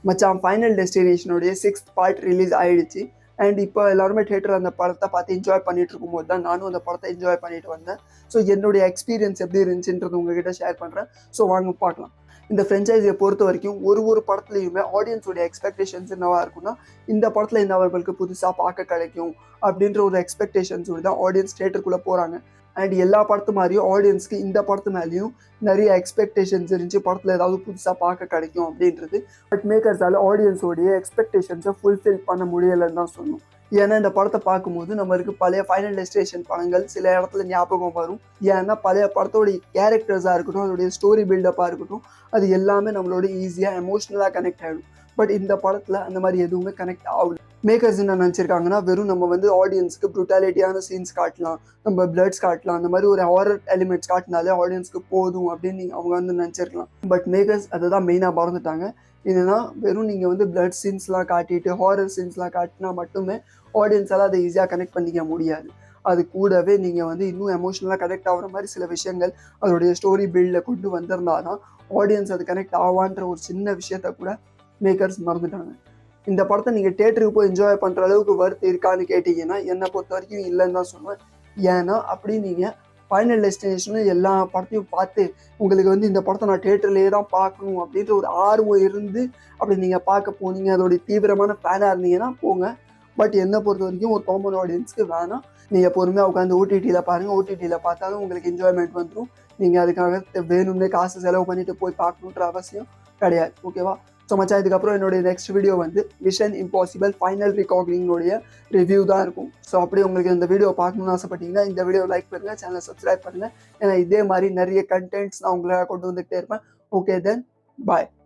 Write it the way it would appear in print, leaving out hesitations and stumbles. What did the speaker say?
மச்சான் final டெஸ்டினேஷனுடைய 6th part release ஆயிடுச்சு. And இப்போ எல்லாருமே தியேட்டர் அந்த படத்தை பார்த்து என்ஜாய் பண்ணிட்டு இருக்கும்போது தான் நானும் அந்த படத்தை என்ஜாய் பண்ணிட்டு வந்தேன். ஸோ என்னுடைய எக்ஸ்பீரியன்ஸ் எப்படி இருந்துச்சுன்றது உங்ககிட்ட ஷேர் பண்ணுறேன். ஸோ வாங்க பார்க்கலாம். இந்த ஃப்ரென்ச்சைஸியை பொறுத்த வரைக்கும் ஒரு படத்துலையுமே ஆடியன்ஸோடைய எக்ஸ்பெக்டேஷன்ஸ் என்னவா இருக்குன்னா, இந்த படத்தில் இந்த அவர்களுக்கு புதுசாக பார்க்க கிடைக்கும் அப்படின்ற ஒரு எக்ஸ்பெக்டேஷன்ஸோடு தான் ஆடியன்ஸ் தியேட்டருக்குள்ளே போகிறாங்க. அண்ட் எல்லா படத்து மாதிரியும் ஆடியன்ஸ்க்கு இந்த படத்து மேலேயும் நிறைய எக்ஸ்பெக்டேஷன்ஸ் இருந்துச்சு, படத்தில் ஏதாவது புதுசாக பார்க்க கிடைக்கும் அப்படின்றது. பட் மேக்கர்ஸால் ஆடியன்ஸோடைய எக்ஸ்பெக்டேஷன்ஸை ஃபுல்ஃபில் பண்ண முடியலைன்னு தான் சொல்லணும். ஏன்னா இந்த படத்தை பார்க்கும்போது நம்மளுக்கு பழைய ஃபைனல் டெஸ்டினேஷன் படங்கள் சில இடத்துல ஞாபகம் வரும். ஏன்னா பழைய படத்தோடைய கேரக்டர்ஸாக இருக்கட்டும், அதோடைய ஸ்டோரி பில்டப்பாக இருக்கட்டும், அது எல்லாமே நம்மளோட ஈஸியாக எமோஷ்னலாக கனெக்ட் ஆகிடும். பட் இந்த படத்தில் அந்த மாதிரி எதுவுமே கனெக்ட் ஆகல. மேக்கர்ஸ் என்ன நினச்சிருக்காங்கன்னா, வெறும் நம்ம வந்து ஆடியன்ஸ்க்கு ப்ரூட்டாலிட்டியான சீன்ஸ் காட்டலாம், நம்ம பிளட்ஸ் காட்டலாம், அந்த மாதிரி ஒரு ஹாரர் எலிமெண்ட்ஸ் காட்டினாலே ஆடியன்ஸ்க்கு போதும் அப்படின்னு அவங்க வந்து நினச்சிருக்கலாம். பட் மேக்கர்ஸ் அதை தான் மெயினாக மறந்துட்டாங்க. என்னன்னா, வெறும் நீங்கள் வந்து பிளட் சீன்ஸ்லாம் காட்டிட்டு ஹாரர் சீன்ஸ்லாம் காட்டினா மட்டுமே ஆடியன்ஸால் அதை ஈஸியாக கனெக்ட் பண்ணிக்க முடியாது. அது கூடவே நீங்கள் வந்து இன்னும் எமோஷ்னலாக கனெக்ட் ஆகிற மாதிரி சில விஷயங்கள் அதோடைய ஸ்டோரி பில்டில் கொண்டு வந்திருந்தா தான் ஆடியன்ஸ் அது கனெக்ட் ஆவான்ற ஒரு சின்ன விஷயத்த கூட மேக்கர்ஸ் மறந்துட்டாங்க. இந்த படத்தை நீங்கள் தியேட்டருக்கு போய் என்ஜாய் பண்ணுற அளவுக்கு வர்த் இருக்கான்னு கேட்டிங்கன்னா, என்னை பொறுத்த வரைக்கும் இல்லைன்னு தான் சொல்லுவேன். ஏன்னா அப்படி நீங்கள் ஃபைனல் டெஸ்டினேஷனில் எல்லா படத்தையும் பார்த்து உங்களுக்கு வந்து இந்த படத்தை நான் தியேட்டர்லேயே தான் பார்க்கணும் அப்படின்ற ஒரு ஆர்வம் இருந்து அப்படி நீங்கள் பார்க்க போனீங்க, அதோடைய தீவிரமான ஃபேனாக இருந்தீங்கன்னா போங்க. பட் என்னை பொறுத்த வரைக்கும் ஒரு காமன் ஆடியன்ஸ்க்கு வேணாம். நீங்கள் பொறுமையாக உட்காந்து ஓடிடியில் பாருங்கள். ஓடிடியில் பார்த்தாலும் உங்களுக்கு என்ஜாய்மெண்ட் வந்துடும். நீங்கள் அதுக்காக வேணும்னே காசு செலவு பண்ணிவிட்டு போய் பார்க்கணுன்ற அவசியம் கிடையாது. ஓகேவா? ஸோ மச்சான், இதுக்கப்புறம் என்னுடைய நெக்ஸ்ட் வீடியோ வந்து மிஷன் இம்பாசிபிள் ஃபைனல் ரெக்கார்டிங்கோடைய ரிவ்யூ தான் இருக்கும். ஸோ அப்படியே உங்களுக்கு இந்த வீடியோ பார்க்கணுன்னு ஆசைப்பட்டீங்கன்னா இந்த வீடியோ லைக் பண்ணுங்கள், சேனலை சப்ஸ்கிரைப் பண்ணுங்கள். ஏன்னா இதே மாதிரி நிறைய கண்டென்ட்ஸ் நான் உங்களை கொண்டு வந்துகிட்டே இருப்பேன். ஓகே தென் பாய்.